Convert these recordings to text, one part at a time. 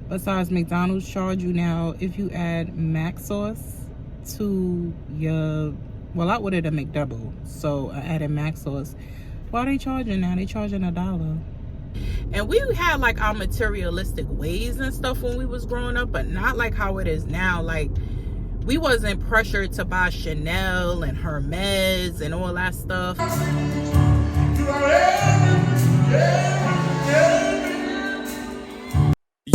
Besides, McDonald's charge you now if you add mac sauce to your, well, I ordered a McDouble, so I added mac sauce. Why are they charging now? They charging $1. And we had like our materialistic ways and stuff when we was growing up, but not like how it is now. Like, we wasn't pressured to buy Chanel and Hermes and all that stuff.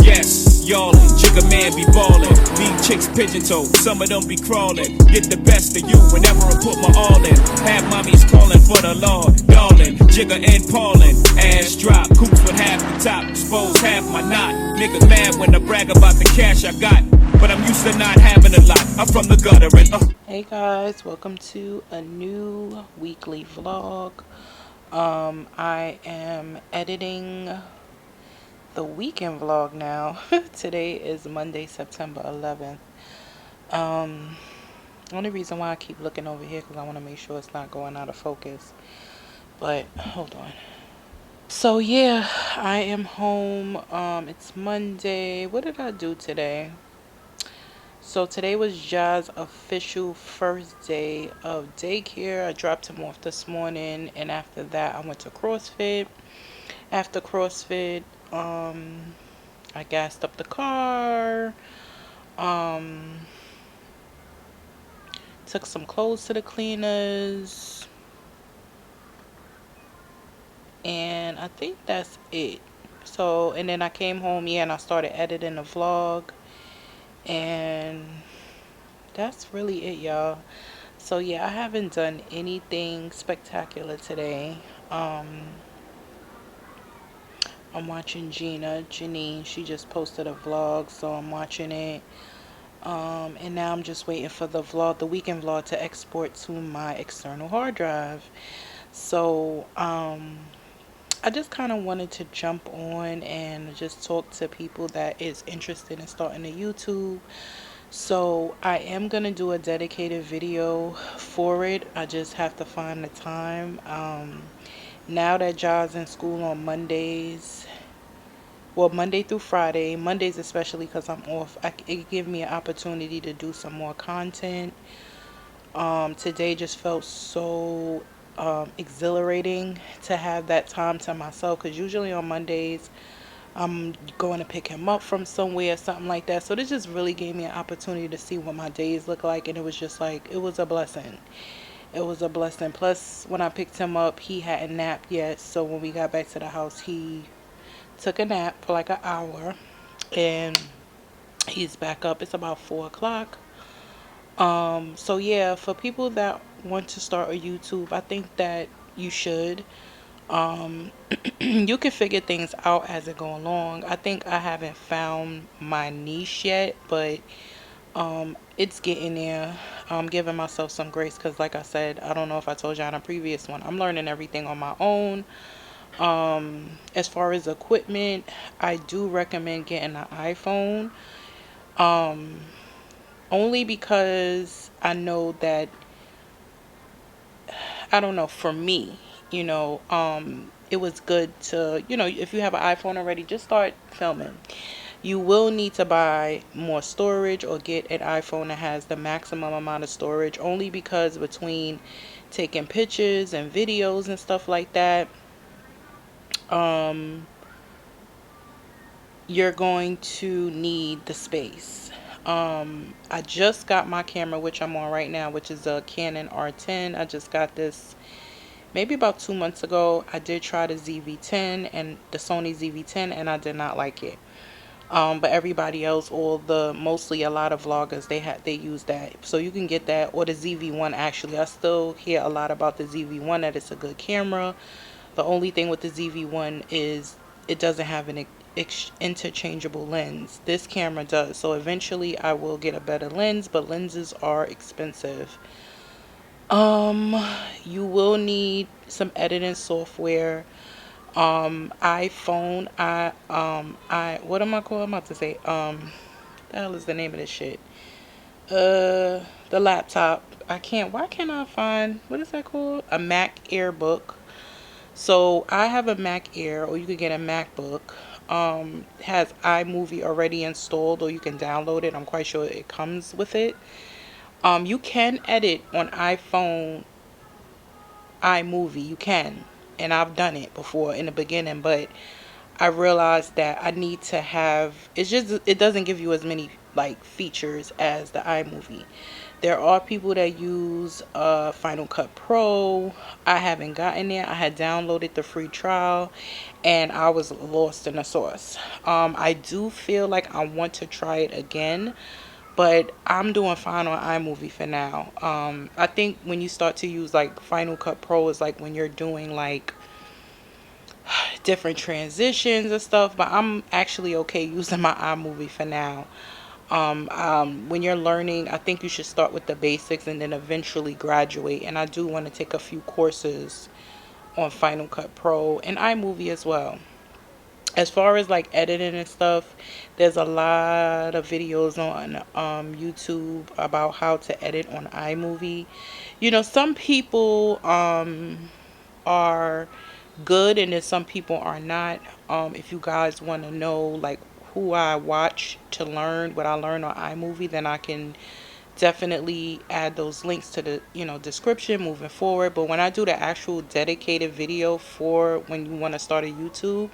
Yes, y'allin', jigga man be ballin'. Big chicks pigeon-toed, some of them be crawlin'. Get the best of you whenever I put my all in. Have mommies callin' for the law, darling. Jigga and Paulin', ass drop. Coops with half the top, expose half my knot. Niggas mad when I brag about the cash I got, but I'm used to not having a lot. I'm from the gutter and Hey guys, welcome to a new weekly vlog. I am editing the weekend vlog now. Today is Monday, September 11th. Only reason why I keep looking over here because I want to make sure it's not going out of focus. But hold on. So yeah, I am home. It's Monday. What did I do today? So today was Jaz's official first day of daycare. I dropped him off this morning, and after that I went to CrossFit. After CrossFit, I gassed up the car, took some clothes to the cleaners, and I think that's it. So, and then I came home, and I started editing the vlog, and that's really it, y'all. So yeah, I haven't done anything spectacular today. I'm watching Janine, she just posted a vlog, so I'm watching it. And now I'm just waiting for the weekend vlog to export to my external hard drive. So, I just kind of wanted to jump on and just talk to people that is interested in starting a YouTube. So I am going to do a dedicated video for it. I just have to find the time. Now that Ja's in school on Mondays, well, Monday through Friday, Mondays especially because I'm off, it give me an opportunity to do some more content. Today just felt so exhilarating to have that time to myself, because usually on Mondays I'm going to pick him up from somewhere, something like that. So this just really gave me an opportunity to see what my days look like, and it was just like, it was a blessing. It was a blessing. Plus, when I picked him up, he hadn't napped yet, so when we got back to the house, he took a nap for like an hour, and he's back up. It's about 4 o'clock. So yeah, for people that want to start a YouTube, I think that you should. You can figure things out as it go along. I think I haven't found my niche yet, but it's getting there. I'm giving myself some grace because, like I said, I don't know if I told you on a previous one, I'm learning everything on my own. As far as equipment, I do recommend getting an iPhone. Only because I know that, I don't know, for me, it was good to, if you have an iPhone already, just start filming. You will need to buy more storage or get an iPhone that has the maximum amount of storage, only because between taking pictures and videos and stuff like that, you're going to need the space. I just got my camera, which I'm on right now, which is a Canon R10. I just got this maybe about 2 months ago. I did try the ZV-10 and the Sony ZV-10, and I did not like it. But everybody else, mostly a lot of vloggers, they use that. So you can get that, or the ZV-1. Actually, I still hear a lot about the ZV-1, that it's a good camera. The only thing with the ZV-1 is it doesn't have an interchangeable lens. This camera does. So eventually I will get a better lens, but lenses are expensive. You will need some editing software. iPhone, what am I called? I'm about to say, the hell is the name of this shit? The laptop. Why can't I find, what is that called? A Mac Airbook. So I have a Mac Air, or you could get a MacBook. has iMovie already installed, or you can download it. I'm quite sure it comes with it. You can edit on iPhone iMovie. You can, and I've done it before in the beginning, but I realized that I need to have, it's just, it doesn't give you as many like features as the iMovie. There are people that use Final Cut Pro. I haven't gotten there. I had downloaded the free trial and I was lost in the sauce. I do feel like I want to try it again, but I'm doing fine on iMovie for now. I think when you start to use like Final Cut Pro is like when you're doing like different transitions and stuff, but I'm actually okay using my iMovie for now. When you're learning, I think you should start with the basics and then eventually graduate. And I do want to take a few courses on Final Cut Pro and iMovie as well. As far as like editing and stuff, there's a lot of videos on YouTube about how to edit on iMovie. You know, some people are good and then some people are not. If you guys want to know like who I watch to learn what I learn on iMovie, then I can definitely add those links to the description moving forward. But when I do the actual dedicated video for when you want to start a YouTube,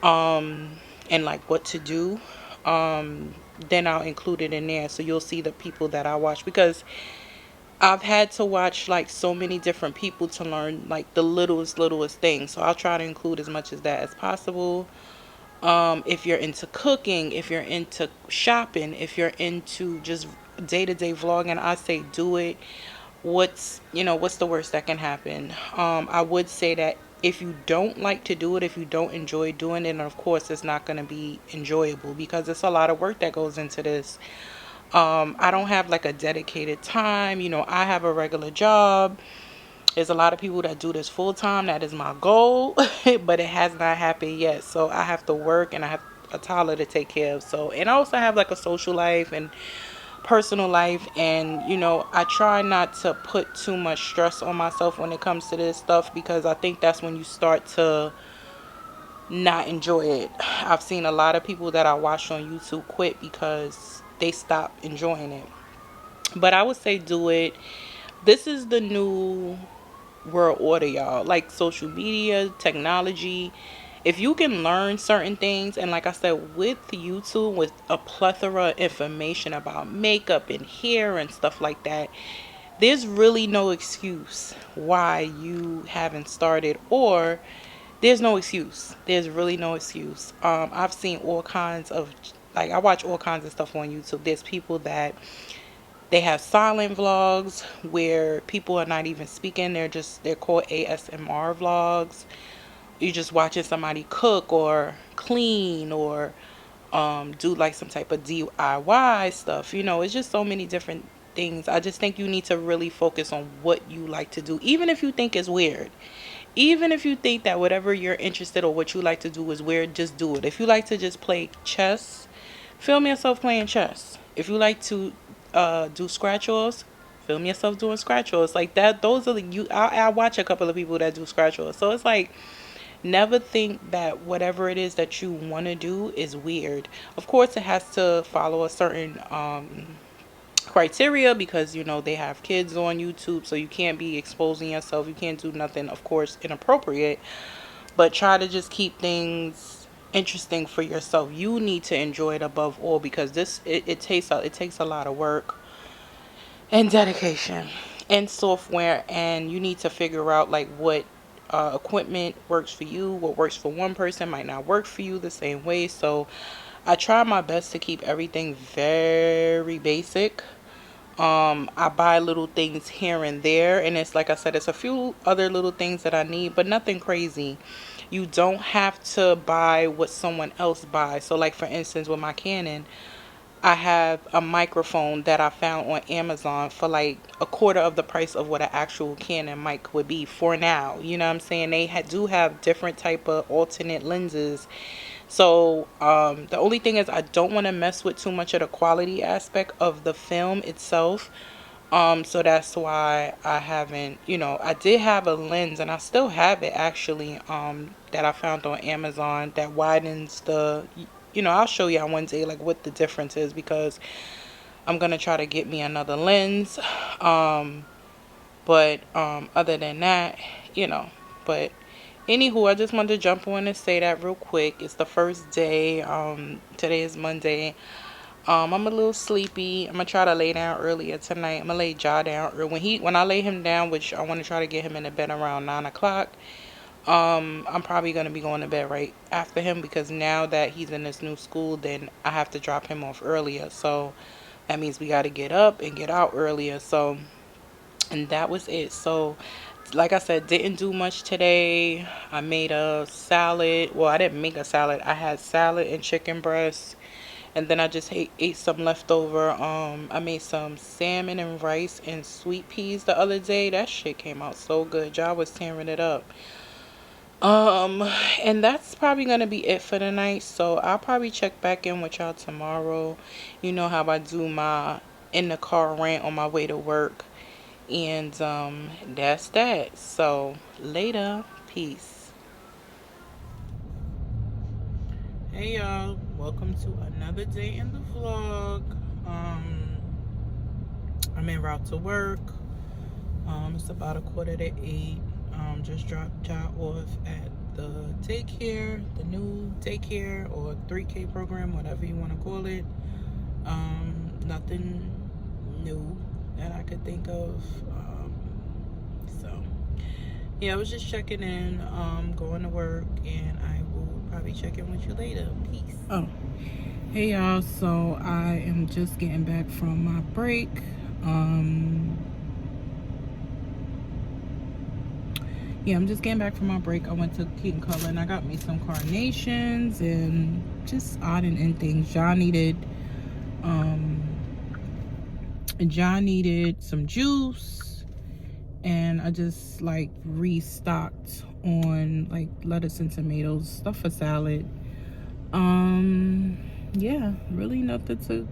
and like what to do, then I'll include it in there so you'll see the people that I watch, because I've had to watch like so many different people to learn like the littlest things. So I'll try to include as much as that as possible. If you're into cooking, if you're into shopping, if you're into just day-to-day vlogging, I say do it. What's the worst that can happen? I would say that if you don't like to do it, if you don't enjoy doing it, and of course it's not going to be enjoyable because it's a lot of work that goes into this. I don't have like a dedicated time. I have a regular job. There's a lot of people that do this full time. That is my goal, but it has not happened yet. So I have to work and I have a toddler to take care of. So, and I also have like a social life and personal life. And, I try not to put too much stress on myself when it comes to this stuff, because I think that's when you start to not enjoy it. I've seen a lot of people that I watched on YouTube quit because they stopped enjoying it. But I would say do it. This is the new world order, y'all. Like social media, technology. If you can learn certain things, and like I said, with YouTube, with a plethora of information about makeup and hair and stuff like that, there's really no excuse why you haven't started, or there's no excuse. There's really no excuse. I've seen all kinds of, like, I watch all kinds of stuff on YouTube. There's people that they have silent vlogs where people are not even speaking. They're called ASMR vlogs. You're just watching somebody cook or clean or do like some type of DIY stuff. It's just so many different things. I just think you need to really focus on what you like to do, even if you think it's weird. Even if you think that whatever you're interested or what you like to do is weird, just do it. If you like to just play chess, film yourself playing chess. If you like to do scratch offs, film yourself doing scratch offs like that. Those are the you. I watch a couple of people that do scratch offs, so it's like never think that whatever it is that you want to do is weird. Of course, it has to follow a certain criteria, because they have kids on YouTube, so you can't be exposing yourself. You can't do nothing, of course, inappropriate, but try to just keep things interesting for yourself. You need to enjoy it above all, because it takes a lot of work and dedication and software, and you need to figure out like what equipment works for you. What works for one person might not work for you the same way. So I try my best to keep everything very basic. I buy little things here and there, and it's like I said, it's a few other little things that I need, but nothing crazy. You don't have to buy what someone else buys. So like for instance, with my Canon, I have a microphone that I found on Amazon for like a quarter of the price of what an actual Canon mic would be for now. You know what I'm saying? They do have different type of alternate lenses. So the only thing is I don't want to mess with too much of the quality aspect of the film itself. So that's why I haven't, I did have a lens and I still have it actually, that I found on Amazon that widens I'll show you on one day like what the difference is, because I'm gonna try to get me another lens. But other than that, but anywho, I just wanted to jump on and say that real quick. It's the first day. Today is Monday. I'm a little sleepy. I'm gonna try to lay down earlier tonight. I'm gonna lay Ja down, or when I lay him down, which I want to try to get him in the bed around 9 o'clock. I'm probably gonna be going to bed right after him, because now that he's in this new school, then I have to drop him off earlier. So that means we got to get up and get out earlier. So, and that was it. So, like I said, didn't do much today. I made a salad. Well, I didn't make a salad. I had salad and chicken breast, and then I just ate some leftover. I made some salmon and rice and sweet peas the other day. That shit came out so good. Y'all was tearing it up. Um, and that's probably gonna be it for the night. So I'll probably check back in with y'all tomorrow. You know how I do my in the car rant on my way to work. And that's that. So later. Peace. Hey y'all. Welcome to another day in the vlog. I'm en route to work. It's about 7:45. Just dropped y'all off at the daycare, the new daycare or 3K program, whatever you want to call it. Nothing new that I could think of. So yeah, I was just checking in, going to work, and I will probably check in with you later. Peace. Oh, hey y'all. So I am just getting back from my break. Yeah, I'm just getting back from my break. I went to Keaton Color and I got me some carnations and just odd and end things. John needed some juice, and I just like restocked on like lettuce and tomatoes, stuff for salad. Yeah, really nothing to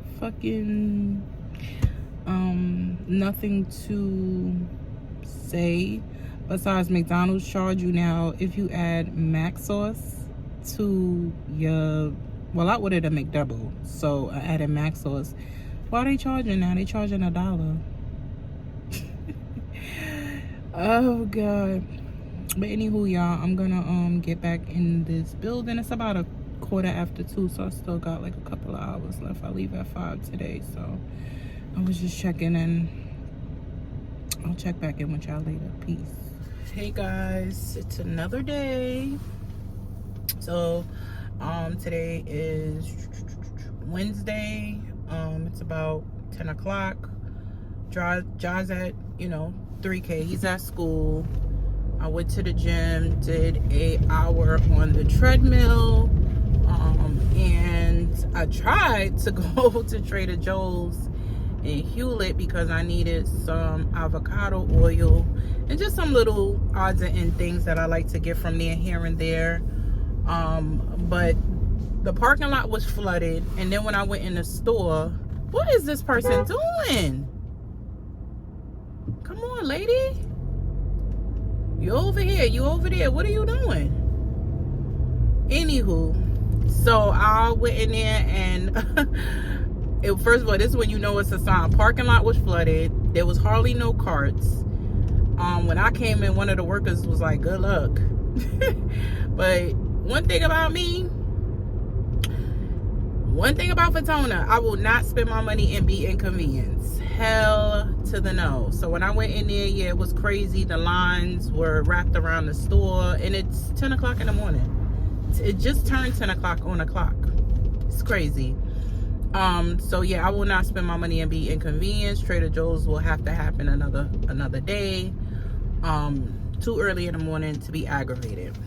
nothing to say besides McDonald's charge you now if you add mac sauce to your, well, I ordered a McDouble, so I added mac sauce. What are they charging now? They charging $1. Oh god. But anywho, y'all, I'm gonna get back in this building. It's about 2:15, so I still got like a couple of hours left. I leave at 5 today, so I was just checking in. I'll check back in with y'all later. Peace. Hey guys, it's another day. So today is Wednesday. It's about 10 o'clock. John's at 3K. He's at school. I went to the gym, did an hour on the treadmill, and I tried to go to Trader Joe's in Hewlett because I needed some avocado oil and just some little odds and end things that I like to get from there here and there. But the parking lot was flooded, and then when I went in the store, what is this person doing? Come on, lady. You over here, you over there. What are you doing? Anywho, so I went in there and first of all, this is when you know it's a sign. Parking lot was flooded. There was hardly no carts. When I came in, one of the workers was like, good luck. But one thing about Fatona, I will not spend my money and be inconvenienced. Hell to the no. So when I went in there, yeah, it was crazy. The lines were wrapped around the store, and it's 10 o'clock in the morning. It just turned 10 o'clock on the clock. It's crazy. So yeah, I will not spend my money and be inconvenienced. Trader Joe's will have to happen another day. Too early in the morning to be aggravated.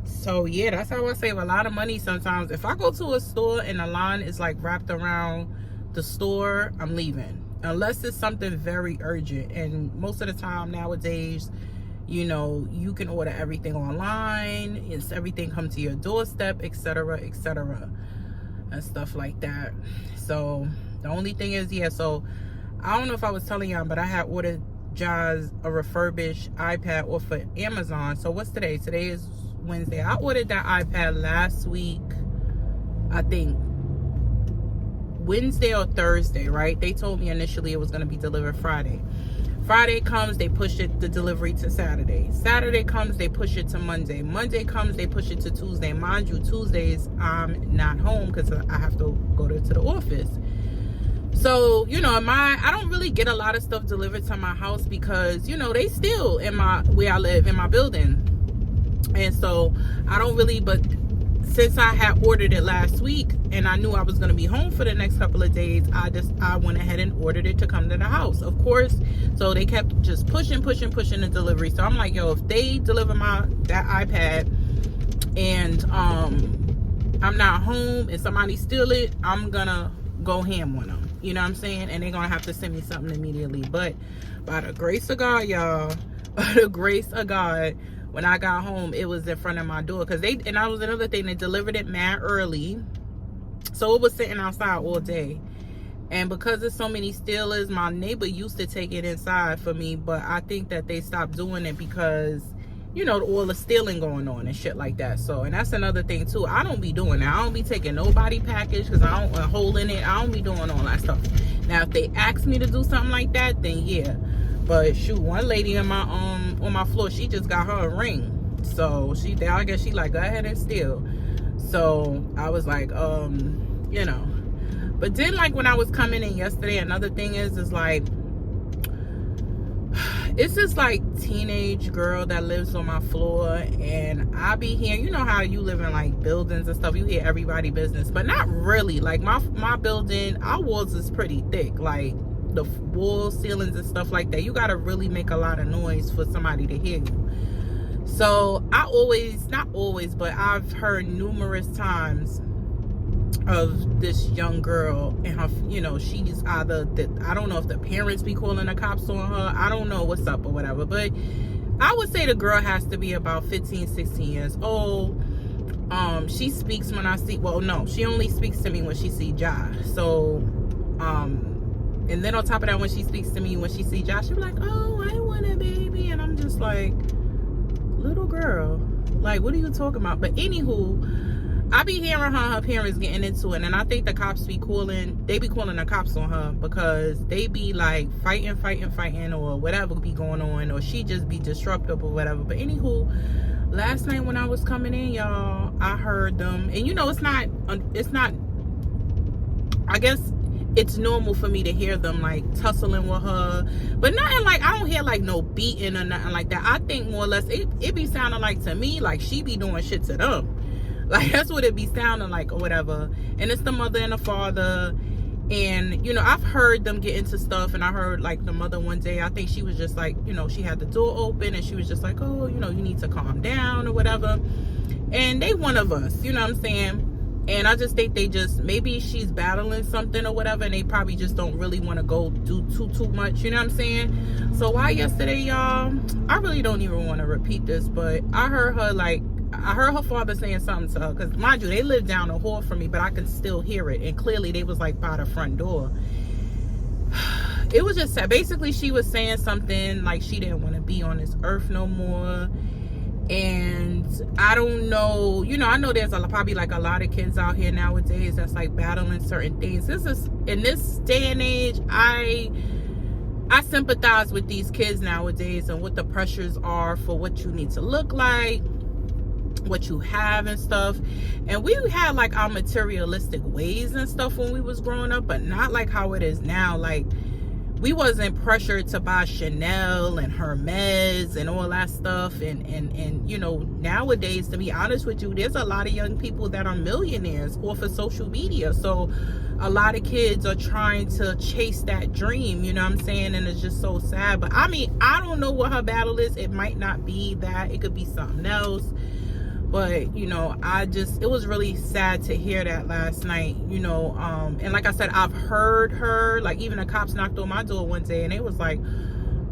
So yeah, that's how I save a lot of money sometimes. If I go to a store and the line is like wrapped around the store, I'm leaving. Unless it's something very urgent. And most of the time nowadays, you can order everything online. Everything come to your doorstep, etc., etc., and stuff like that. So The only thing is, yeah, so I don't know if I was telling y'all, but I had ordered Jazz a refurbished iPad off of Amazon. So what's today? Today is Wednesday. I ordered that iPad last week, I think Wednesday or Thursday, right? They told me initially it was going to be delivered Friday. Friday comes, they push the delivery to Saturday. Saturday comes, they push it to Monday. Monday comes, they push it to Tuesday. Mind you, Tuesdays I'm not home because I have to go to the office. So, you know, I don't really get a lot of stuff delivered to my house because, you know, they still in where I live, in my building. And so I don't really, but since I had ordered it last week and I knew I was going to be home for the next couple of days, I went ahead and ordered it to come to the house, of course. So they kept just pushing the delivery. So I'm like, yo, if they deliver that iPad and I'm not home and somebody steal it, I'm gonna go ham on them. You know what I'm saying? And they're gonna have to send me something immediately. But by the grace of God, y'all, by the grace of God, when I got home, it was in front of my door. And that was another thing, they delivered it mad early. So it was sitting outside all day. And because there's so many stealers, my neighbor used to take it inside for me, but I think that they stopped doing it because, you know, all the stealing going on and shit like that. So, and that's another thing too. I don't be doing that. I don't be taking nobody package because I don't want a hole in it. I don't be doing all that stuff. Now, if they ask me to do something like that, then yeah. But shoot, one lady on my floor, she just got her a ring. So I guess she like, go ahead and steal. So I was like, you know. But then, like, when I was coming in yesterday, another thing is like, it's this like teenage girl that lives on my floor, and I be hearing, you know how you live in like buildings and stuff, you hear everybody business, but not really. Like my building, our walls is pretty thick, like the wall ceilings and stuff like that. You gotta really make a lot of noise for somebody to hear you. So I always, not always, but I've heard numerous times of this young girl and her, you know, she's either I don't know if the parents be calling the cops on her, I don't know what's up or whatever, but I would say the girl has to be about 15, 16 years old. She speaks when I see, well, no, she only speaks to me when she see Josh. So and then on top of that, when she speaks to me when she see Josh, she be like, oh, I want a baby, and I'm just like, little girl, like, what are you talking about? But anywho, I be hearing her parents getting into it, and I think the cops be calling the cops on her because they be like fighting or whatever be going on, or she just be disruptive or whatever. But anywho, last night when I was coming in, y'all, I heard them, and you know, it's not, I guess it's normal for me to hear them like tussling with her, but nothing like, I don't hear like no beating or nothing like that. I think more or less it be sounding like to me like she be doing shit to them. Like, that's what it be sounding like or whatever. And it's the mother and the father. And, you know, I've heard them get into stuff. And I heard, like, the mother one day, I think she was just like, you know, she had the door open. And she was just like, oh, you know, you need to calm down or whatever. And they one of us, you know what I'm saying? And I just think maybe she's battling something or whatever. And they probably just don't really want to go do too much. You know what I'm saying? So why yesterday, y'all, I really don't even want to repeat this. But I heard her father saying something to her, because mind you, they live down the hall from me, but I can still hear it, and clearly they was like by the front door. It was just sad. Basically, she was saying something like she didn't want to be on this earth no more, and I don't know, you know, I know there's probably like a lot of kids out here nowadays that's like battling certain things. This is, in this day and age, I sympathize with these kids nowadays and what the pressures are for what you need to look like, what you have and stuff. And we had like our materialistic ways and stuff when we was growing up, but not like how it is now. Like, we wasn't pressured to buy Chanel and Hermes and all that stuff. And you know, nowadays, to be honest with you, there's a lot of young people that are millionaires off of social media. So a lot of kids are trying to chase that dream, you know what I'm saying? And it's just so sad. But I mean, I don't know what her battle is. It might not be that. It could be something else. But, you know, it was really sad to hear that last night, you know. And like I said, I've heard her, like, even the cops knocked on my door one day and it was like,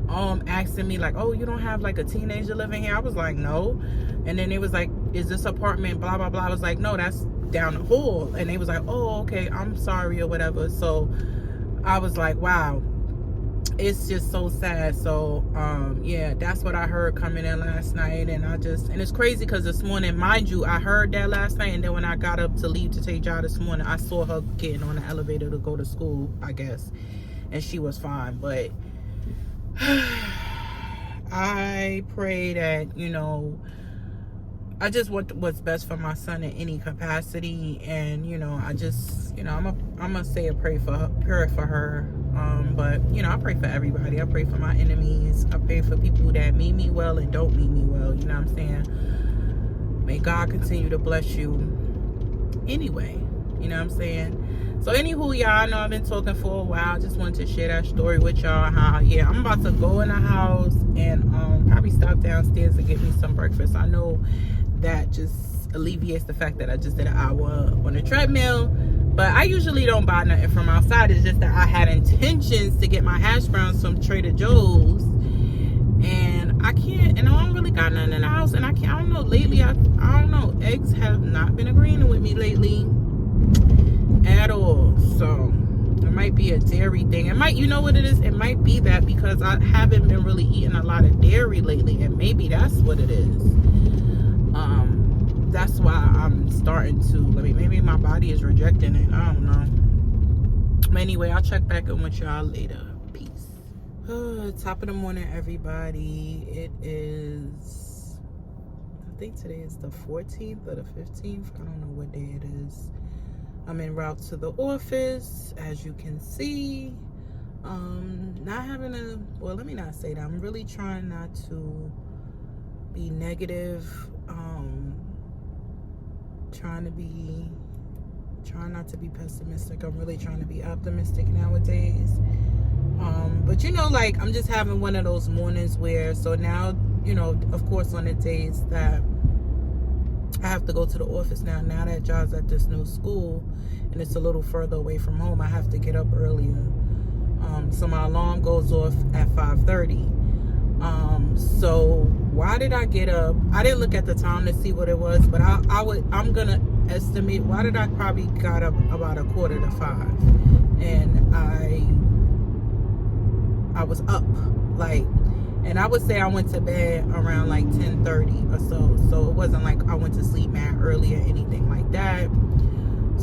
asking me like, oh, you don't have like a teenager living here? I was like, no. And then it was like, is this apartment blah blah blah? I was like, no, that's down the hall. And they was like, oh, okay, I'm sorry or whatever. So I was like, wow, it's just so sad. So yeah, that's what I heard coming in last night. And it's crazy because this morning, mind you, I heard that last night, and then when I got up to leave to take job this morning, I saw her getting on the elevator to go to school, I guess, and she was fine. But I pray that, I just want what's best for my son in any capacity. And I just, I'm gonna say a prayer for her. But I pray for everybody. I pray for my enemies. I pray for people that mean me well and don't mean me well. You know what I'm saying? May God continue to bless you anyway. You know what I'm saying? So anywho, y'all, I know I've been talking for a while. Just wanted to share that story with y'all. How, yeah, I'm about to go in the house and probably stop downstairs and get me some breakfast. I know that just alleviates the fact that I just did an hour on the treadmill. But I usually don't buy nothing from outside. It's just that I had intentions to get my hash browns from Trader Joe's. And I can't, and I don't really got nothing in the house. And I don't know, lately, I don't know. Eggs have not been agreeing with me lately at all. So it might be a dairy thing. It might, you know what it is? It might be that because I haven't been really eating a lot of dairy lately. And maybe that's what it is. That's why I'm starting to, maybe my body is rejecting it. I don't know. But anyway, I'll check back in with y'all later. Peace. Top of the morning, everybody. It is, I think today is the 14th or the 15th. I don't know what day it is. I'm en route to the office, as you can see. Not having a, well, let me not say that. I'm really trying not to be negative. Trying not to be pessimistic. I'm really trying to be optimistic nowadays. But I'm just having one of those mornings where, so now, of course, on the days that I have to go to the office now that John's at this new school and it's a little further away from home, I have to get up earlier. So my alarm goes off at 5:30. So why did I get up? I didn't look at the time to see what it was, but I'm gonna estimate, why did I probably got up about 4:45? And I was up, and I would say I went to bed around 10:30 or so. So it wasn't like I went to sleep mad early or anything like that.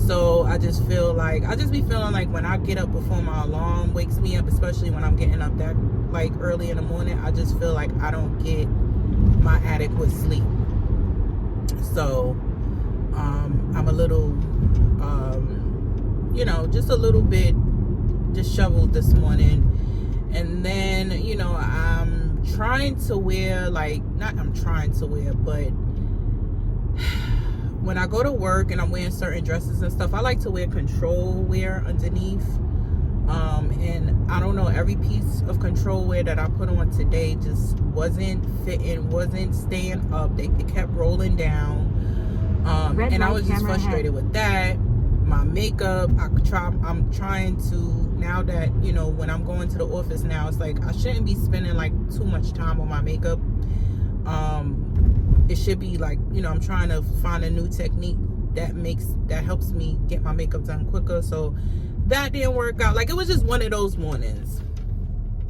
So I just be feeling like when I get up before my alarm wakes me up, especially when I'm getting up that early in the morning, I just feel like I don't get my adequate sleep. So I'm a little just a little bit disheveled this morning. And then I'm trying to wear but when I go to work and I'm wearing certain dresses and stuff, I like to wear control wear underneath. And I don't know, every piece of control wear that I put on today just wasn't fitting, wasn't staying up. They kept rolling down. And I was just frustrated with that. My makeup, I'm trying to, now that, when I'm going to the office now, it's like I shouldn't be spending too much time on my makeup. It should be I'm trying to find a new technique that helps me get my makeup done quicker. So that didn't work out. It was just one of those mornings.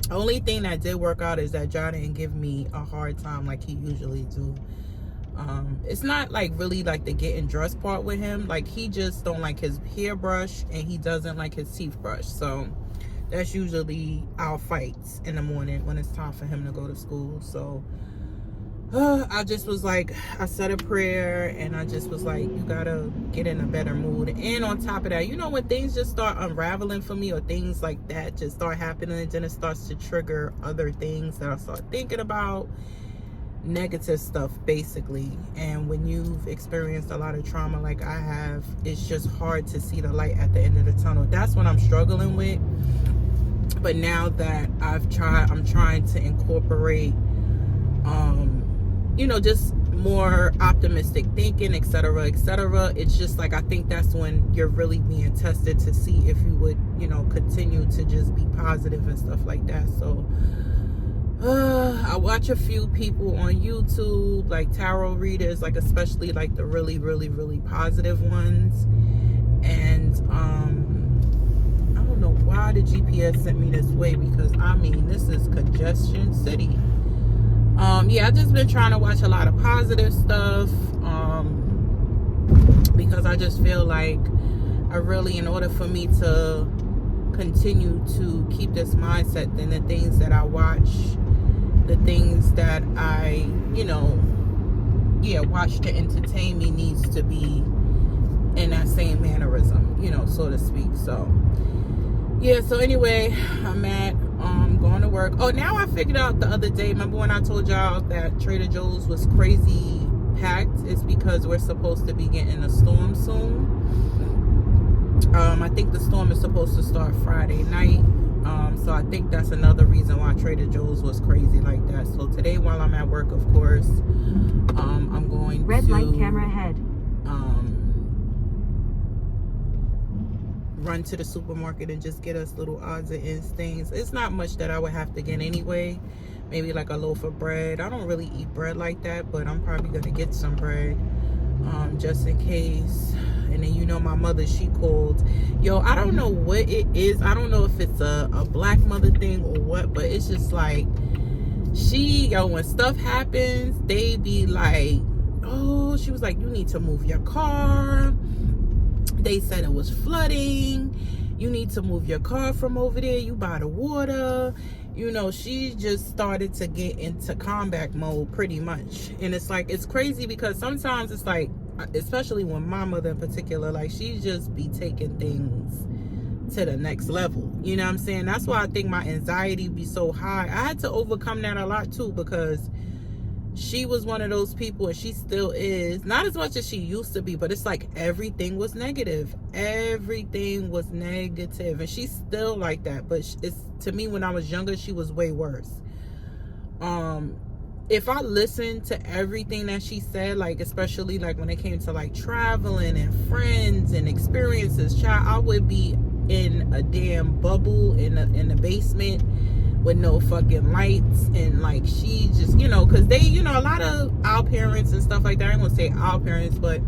The only thing that did work out is that John didn't give me a hard time like he usually do. It's not really the getting dressed part with him. He just don't like his hairbrush and he doesn't like his teeth brush. So that's usually our fights in the morning when it's time for him to go to school. So I just was I said a prayer and I just was you gotta get in a better mood. And on top of that, when things just start unraveling for me or things like that just start happening, then it starts to trigger other things that I start thinking about, negative stuff basically. And when you've experienced a lot of trauma like I have, it's just hard to see the light at the end of the tunnel. That's what I'm struggling with. But now that I'm trying to incorporate just more optimistic thinking, etc., etc. It's just I think that's when you're really being tested to see if you would continue to just be positive and stuff like that. So I watch a few people on YouTube, tarot readers, especially the really, really, really positive ones. And I don't know why why the GPS sent me this way, because I mean, this is congestion city. Yeah, I've just been trying to watch a lot of positive stuff, because I just feel like I really, in order for me to continue to keep this mindset, then the things that I watch, the things that I, watch to entertain me needs to be in that same mannerism, so to speak. So yeah, so anyway, I'm at going to work. Oh, now I figured out the other day, remember when I told y'all that Trader Joe's was crazy packed? It's because we're supposed to be getting a storm soon. I think the storm is supposed to start Friday night. So I think that's another reason why Trader Joe's was crazy like that. So today while I'm at work, of course, I'm going red to light camera ahead. Run to the supermarket and just get us little odds and ends things. It's not much that I would have to get anyway. Maybe like a loaf of bread. I don't really eat bread like that, but I'm probably gonna get some bread just in case. And then my mother, she called. Yo, I don't know what it is. I don't know if it's a black mother thing or what, but it's just like when stuff happens, they be like, oh, she was like, you need to move your car. They said it was flooding. You need to move your car from over there. You by the water. She just started to get into combat mode pretty much. And it's like, it's crazy because sometimes it's like, especially when my mother in particular, like she just be taking things to the next level. You know what I'm saying? That's why I think my anxiety be so high. I had to overcome that a lot too, because she was one of those people, and she still is, not as much as she used to be, but it's like everything was negative. Everything was negative, and she's still like that. But it's, to me, when I was younger, she was way worse. If I listened to everything that she said, like especially like when it came to like traveling and friends and experiences, child, I would be in a damn bubble in the basement with no fucking lights. And like she just, because they, a lot of our parents and stuff like that, I ain't gonna say our parents, but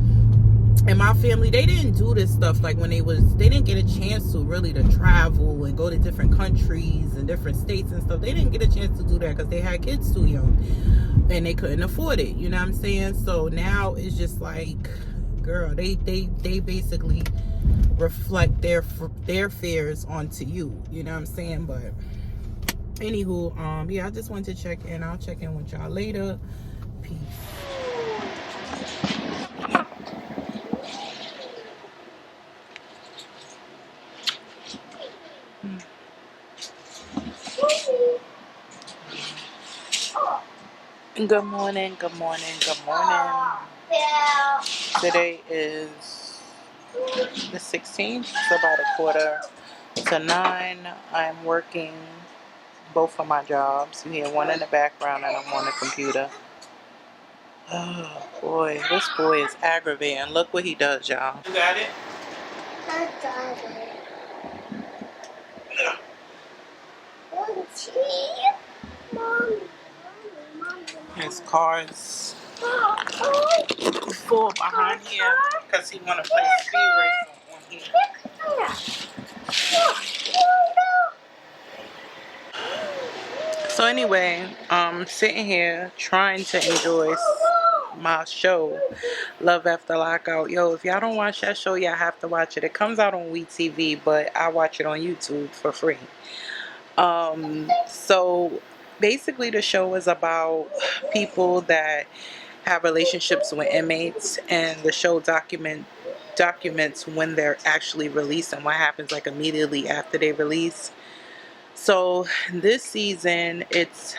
in my family, they didn't do this stuff like when they didn't get a chance to really to travel and go to different countries and different states and stuff. They didn't get a chance to do that because they had kids too young and they couldn't afford it. You know what I'm saying? So now it's just like, girl, they basically reflect their fears onto you. You know what I'm saying? But anywho, yeah, I just wanted to check in. I'll check in with y'all later. Peace. Good morning, good morning, good morning. Today is the 16th. It's about 8:45. I'm working both of my jobs. You hear one in the background and I'm on the computer. Oh boy, this boy is aggravating. Look what he does, y'all. You got it? I got it. His car's full behind here because he want to play speed race on here. So anyway, sitting here trying to enjoy my show, Love After Lockout. Yo, if y'all don't watch that show, y'all have to watch it. It comes out on WeTV, but I watch it on YouTube for free. So basically the show is about people that have relationships with inmates, and the show documents when they're actually released and what happens like immediately after they release. So this season it's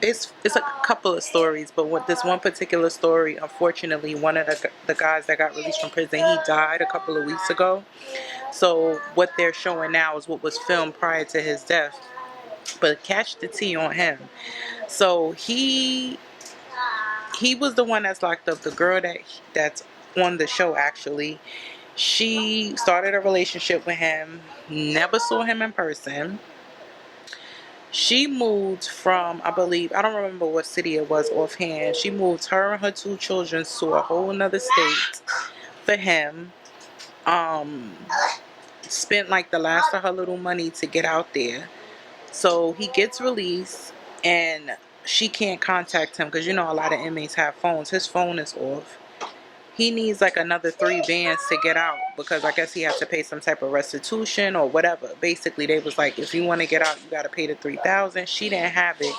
a couple of stories, but with this one particular story, unfortunately, one of the guys that got released from prison, he died a couple of weeks ago. So what they're showing now is what was filmed prior to his death. But catch the tea on him. So he was the one that's locked up. The girl that's on the show, actually, she started a relationship with him, never saw him in person. She moved from, I believe, I don't remember what city it was offhand. She moved her and her 2 children to a whole nother state for him. spent like the last of her little money to get out there. So he gets released, and she can't contact him because you know a lot of inmates have phones. His phone is off. He needs like another 3 bands to get out because I guess he has to pay some type of restitution or whatever. Basically, they was like, if you want to get out, you got to pay the 3,000. She didn't have it,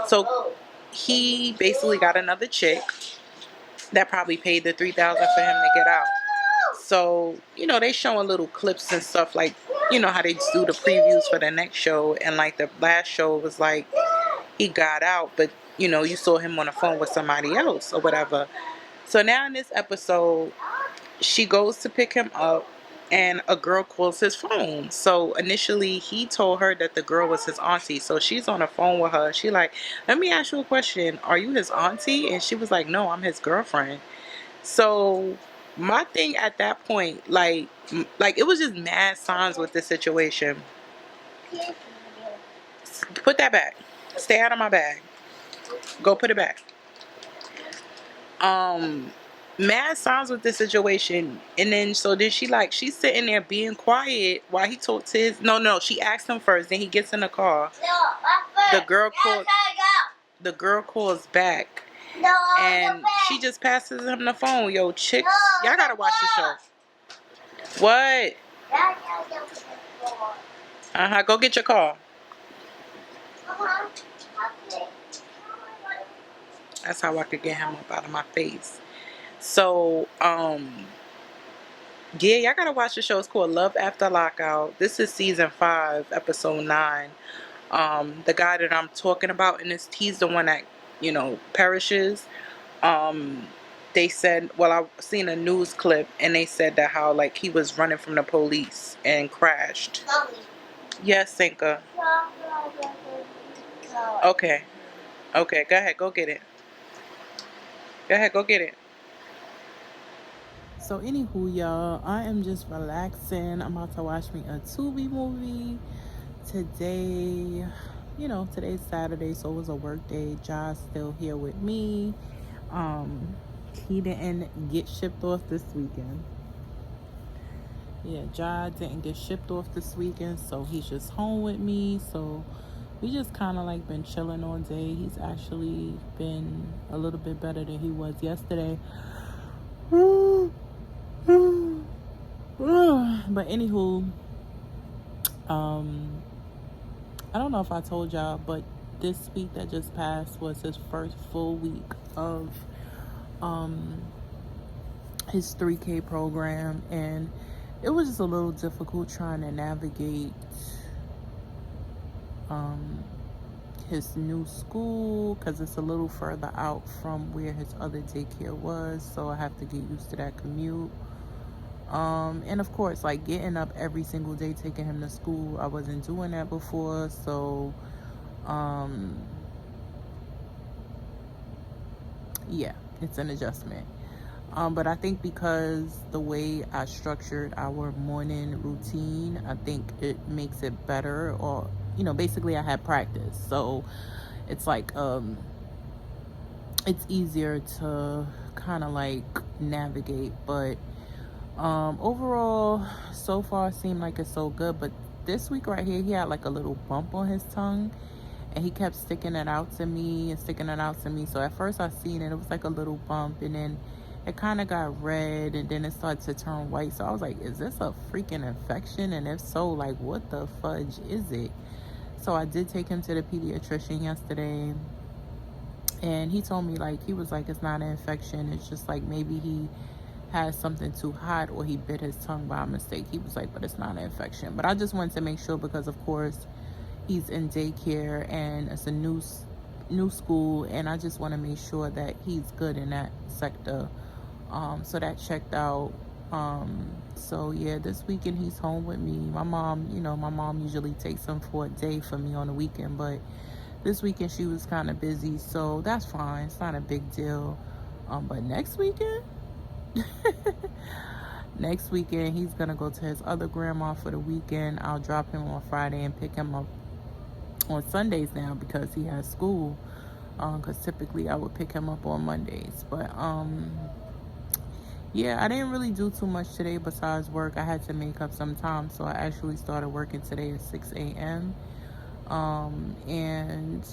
so he basically got another chick that probably paid the 3,000 for him to get out. So you know they showing little clips and stuff like you know how they do the previews for the next show, and like the last show was like he got out, but you know you saw him on the phone with somebody else or whatever. So now in this episode, she goes to pick him up and a girl calls his phone. So initially he told her that the girl was his auntie. So she's on the phone with her. She like, let me ask you a question. Are you his auntie? And she was like, no, I'm his girlfriend. So my thing at that point, like it was just mad signs with this situation. Put that back. Stay out of my bag. Go put it back. Mad signs with this situation, and then so then she's sitting there being quiet while he talks to his no she asked him first, then he gets in the car. The girl calls back, and she just passes him the phone. Yo, chicks, y'all gotta watch the show. What? Go get your car. That's how I could get him up out of my face. So, yeah, y'all gotta watch the show. It's called Love After Lockout. This is season 5, episode 9. The guy that I'm talking about in this, he's the one that, you know, perishes. They said, well, I seen a news clip and they said that how like he was running from the police and crashed. Yes, Cinca. Okay. Okay, go ahead, go get it. Go ahead, go get it. So anywho, y'all, I am just relaxing. I'm about to watch me a Tubi movie. Today, you know, today's Saturday, so it was a work day. John's still here with me. He didn't get shipped off this weekend. Yeah, John didn't get shipped off this weekend, so he's just home with me. So we just kind of like been chilling all day. He's actually been a little bit better than he was yesterday. But anywho, I don't know if I told y'all, but this week that just passed was his first full week of his 3K program, and it was just a little difficult trying to navigate his new school because it's a little further out from where his other daycare was, so I have to get used to that commute. And of course, like getting up every single day taking him to school, I wasn't doing that before, so yeah, it's an adjustment. But I think because the way I structured our morning routine, I think it makes it better. Or, you know, basically I had practice, so it's like it's easier to kind of like navigate. But overall, so far it seemed like it's so good. But this week right here, he had like a little bump on his tongue, and he kept sticking it out to me. So at first I seen it was like a little bump, and then it kind of got red, and then it started to turn white. So I was like, is this a freaking infection? And if so, like, what the fudge is it? So I did take him to the pediatrician yesterday, and he told me, like, he was like, it's not an infection. It's just like maybe he has something too hot or he bit his tongue by mistake. He was like, but it's not an infection. But I just wanted to make sure because, of course, he's in daycare and it's a new school, and I just want to make sure that he's good in that sector. So that checked out. So yeah, this weekend he's home with me. My mom usually takes him for a day for me on the weekend, but this weekend she was kind of busy, so that's fine. It's not a big deal. But next weekend, he's gonna go to his other grandma for the weekend. I'll drop him on Friday and pick him up on Sundays now because he has school. Because typically I would pick him up on Mondays, but yeah, I didn't really do too much today besides work. I had to make up some time, so I actually started working today at 6 a.m. And,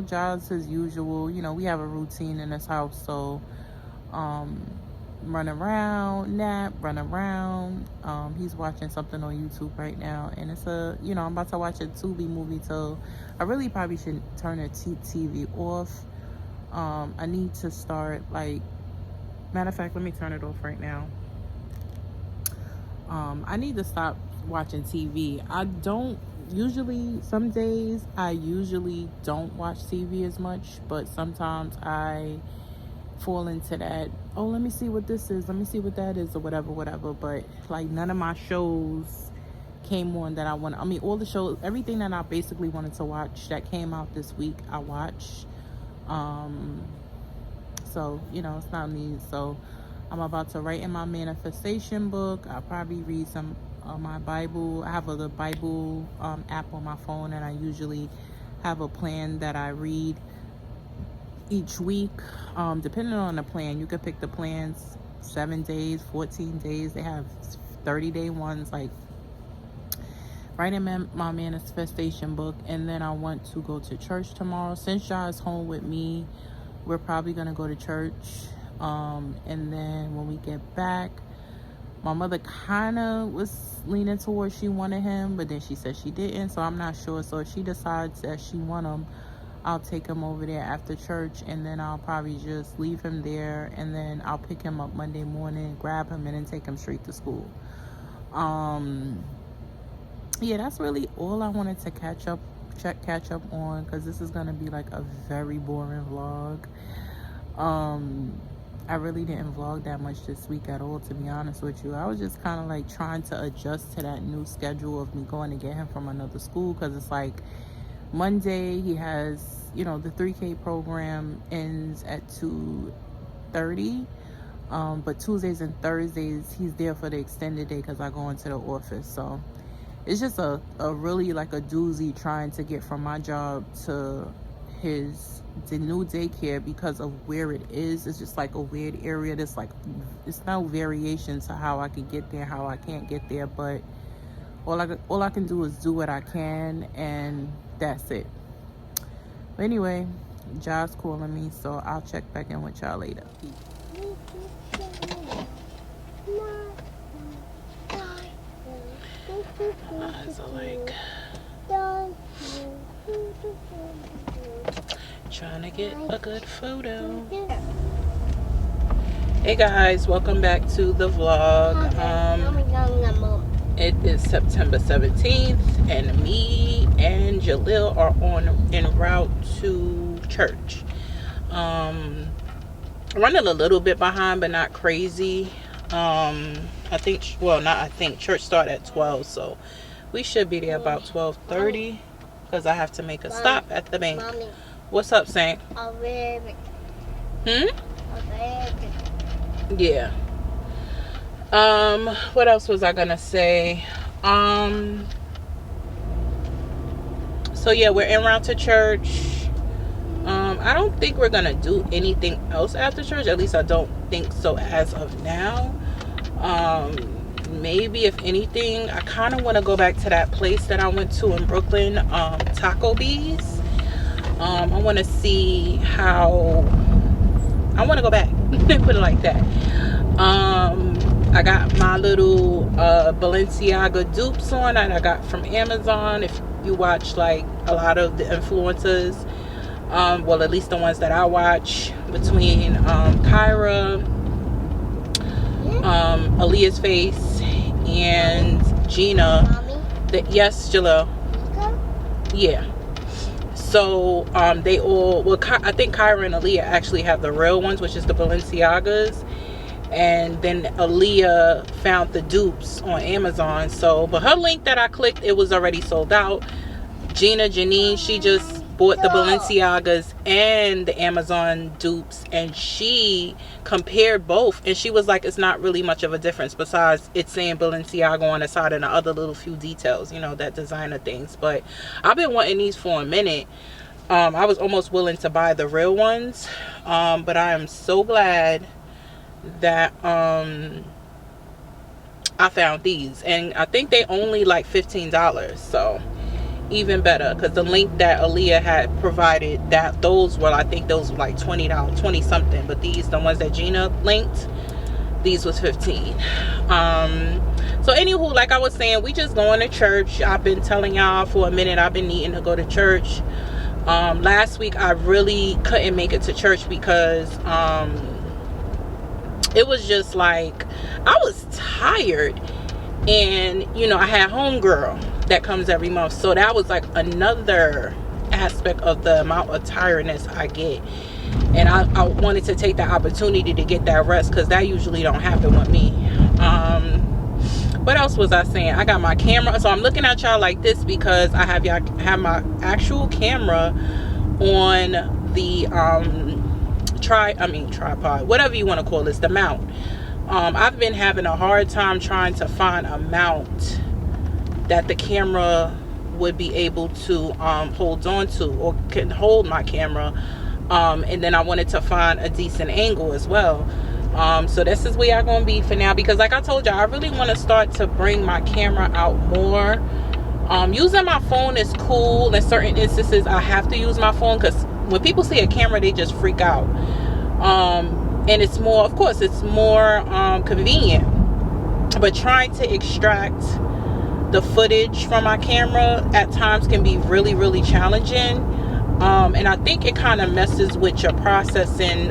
jobs as usual. We have a routine in this house, so um, run around, nap, run around. He's watching something on YouTube right now, and I'm about to watch a Tubi movie, so I really probably should turn the TV off. I need to start, matter of fact, let me turn it off right now. I need to stop watching TV. I don't usually, some days, I usually don't watch TV as much, but sometimes I fall into that, oh, let me see what this is, let me see what that is, or whatever. But none of my shows came on that all the shows, everything that I basically wanted to watch that came out this week, I watched. So it's not me. So I'm about to write in my manifestation book. I'll probably read some my Bible. I have the Bible app on my phone, and I usually have a plan that I read each week. Depending on the plan, you could pick the plans 7 days, 14 days. They have 30-day ones. Write in my manifestation book. And then I want to go to church tomorrow. Since y'all is home with me, we're probably gonna go to church. And then when we get back, my mother kind of was leaning towards she wanted him, but then she said she didn't, so I'm not sure. So if she decides that she want him, I'll take him over there after church, and then I'll probably just leave him there, and then I'll pick him up Monday morning, grab him, and then take him straight to school. Yeah, that's really all I wanted to catch up on, because this is gonna be a very boring vlog. I really didn't vlog that much this week at all, to be honest with you. I was just kind of trying to adjust to that new schedule of me going to get him from another school, because it's Monday he has, the 3K program ends at 2:30. But Tuesdays and Thursdays he's there for the extended day because I go into the office. So it's just a really a doozy trying to get from my job to the new daycare, because of where it is. It's just a weird area. It's no variation to how I can get there, how I can't get there, but all I can do is do what I can, and that's it. But anyway, Josh calling me, so I'll check back in with y'all later. My eyes are trying to get a good photo. Hey guys, welcome back to the vlog. It is September 17th, and me and Jalil are en route to church. Running a little bit behind, but not crazy. Church start at 12, so we should be there about 12:30, because I have to make a stop at the bank. Mommy. What's up, Saint? Yeah. What else was I gonna say? So yeah, we're en route to church. I don't think we're gonna do anything else after church. At least I don't think so as of now. Maybe if anything, I kind of want to go back to that place that I went to in Brooklyn, Taco Bees. I want to see how. I want to go back. Put it like that. I got my little Balenciaga dupes on that I got from Amazon. If you watch a lot of the influencers, well, at least the ones that I watch, between Kyra, Aaliyah's Face, and Gina. Yes, Jalil. Yeah. So they all, well, I think Kyra and Aaliyah actually have the real ones, which is the Balenciagas, and then Aaliyah found the dupes on Amazon. So, but her link that I clicked, it was already sold out. Janine, she just bought the Balenciagas and the Amazon dupes, and she compared both, and she was like, it's not really much of a difference, besides it's saying Balenciaga on the side and the other little few details, that designer things. But I've been wanting these for a minute. I was almost willing to buy the real ones, but I am so glad that I found these, and I think they only like $15. So even better, because the link that Aaliyah had provided, that those were, I think those were like $20, 20 something, but these, the ones that Gina linked, these was 15. So anywho, like I was saying, we just going to church. I've been telling y'all for a minute, I've been needing to go to church. Last week I really couldn't make it to church because it was just like I was tired, and I had homegirl that comes every month, so that was like another aspect of the amount of tiredness I get. And I wanted to take that opportunity to get that rest, because that usually don't happen with me. What else was I saying? I got my camera, so I'm looking at y'all like this because I have my actual camera on the tripod, whatever you want to call this, the mount. I've been having a hard time trying to find a mount that the camera would be able to hold on to, or can hold my camera. And then I wanted to find a decent angle as well. So this is where I'm gonna be for now, because like I told y'all, I really want to start to bring my camera out more. Using my phone is cool. In certain instances I have to use my phone, because when people see a camera they just freak out. And it's more, of course it's more convenient, but trying to extract the footage from my camera at times can be really, really challenging. And I think it kind of messes with your processing,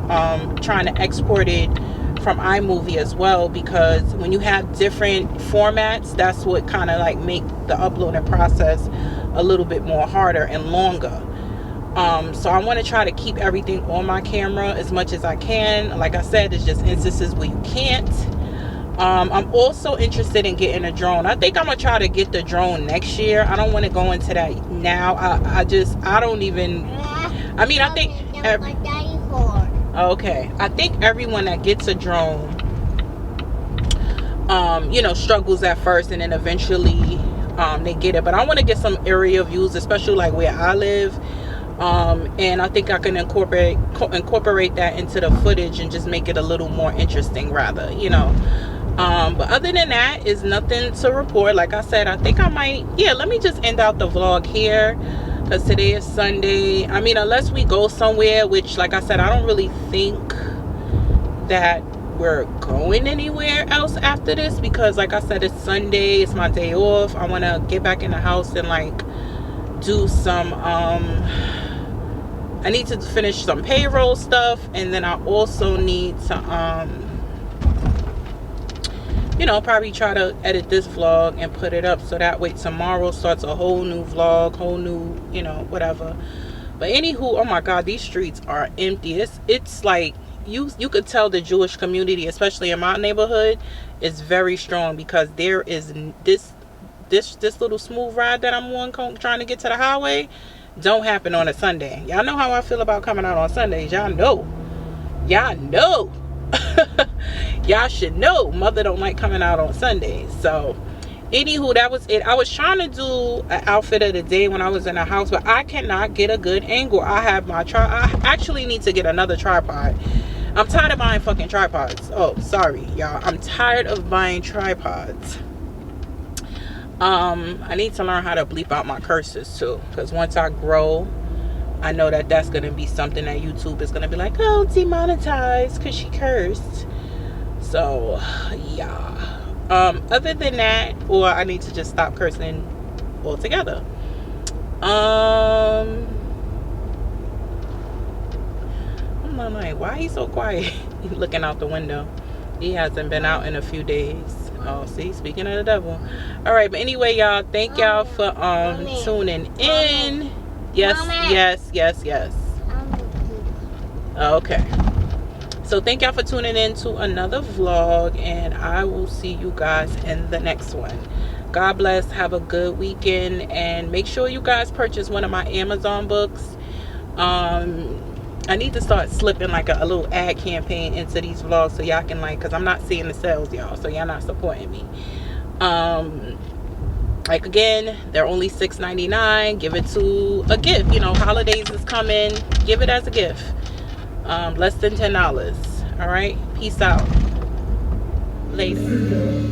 trying to export it from iMovie as well, because when you have different formats, that's what kind of like make the uploading process a little bit more harder and longer. So I want to try to keep everything on my camera as much as I can. Like I said, it's just instances where you can't. I'm also interested in getting a drone. I think I'm gonna try to get the drone next year. I don't want to go into that now. I don't even, I mean, I think okay, I think everyone that gets a drone struggles at first, and then eventually they get it. But I want to get some area views, especially like where I live. And I think I can incorporate that into the footage and just make it a little more interesting, rather, but other than that, is nothing to report. Like I said, I think I might, let me just end out the vlog here, because today is Sunday. I mean, unless we go somewhere, which like I said, I don't really think that we're going anywhere else after this, because like I said, it's Sunday, it's my day off. I want to get back in the house and like do some I need to finish some payroll stuff, and then I also need to probably try to edit this vlog and put it up, so that way tomorrow starts a whole new vlog, whole new whatever. But anywho, oh my god, these streets are empty. It's like you could tell the Jewish community, especially in my neighborhood, is very strong, because there is this little smooth ride that I'm on trying to get to the highway don't happen on a Sunday. Y'all know how I feel about coming out on Sundays. Y'all know y'all should know mother don't like coming out on Sundays. So anywho, that was it. I was trying to do an outfit of the day when I was in the house, but I cannot get a good angle. I actually need to get another tripod. I'm tired of buying fucking tripods. Oh, sorry y'all, I'm tired of buying tripods. I need to learn how to bleep out my curses too, because once I grow, I know that that's going to be something that YouTube is going to be like, oh, demonetized because she cursed. So yeah, other than that, or I need to just stop cursing altogether. I'm like, why he's so quiet? He's looking out the window. He hasn't been out in a few days. Oh, see, speaking of the devil. All right, but anyway, y'all, thank y'all for tuning in. Yes. Okay. So thank y'all for tuning in to another vlog, and I will see you guys in the next one. God bless. Have a good weekend, and make sure you guys purchase one of my Amazon books. I need to start slipping like a little ad campaign into these vlogs, so y'all can like, because I'm not seeing the sales, y'all, so y'all not supporting me. Like, again, they're only $6.99. Give it to a gift. Holidays is coming. Give it as a gift. Less than $10. All right, peace out. later.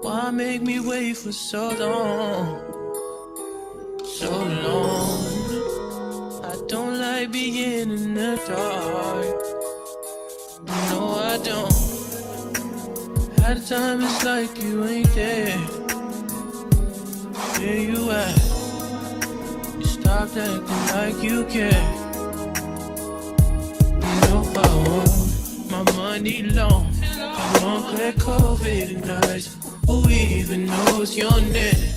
Why make me wait for so long? So long. I don't like being in the dark. No, I don't. At a time it's like you ain't there. Where you at? You stopped acting like you care. No, I won't. My money long. I won't clear COVID nights. Who even knows your name?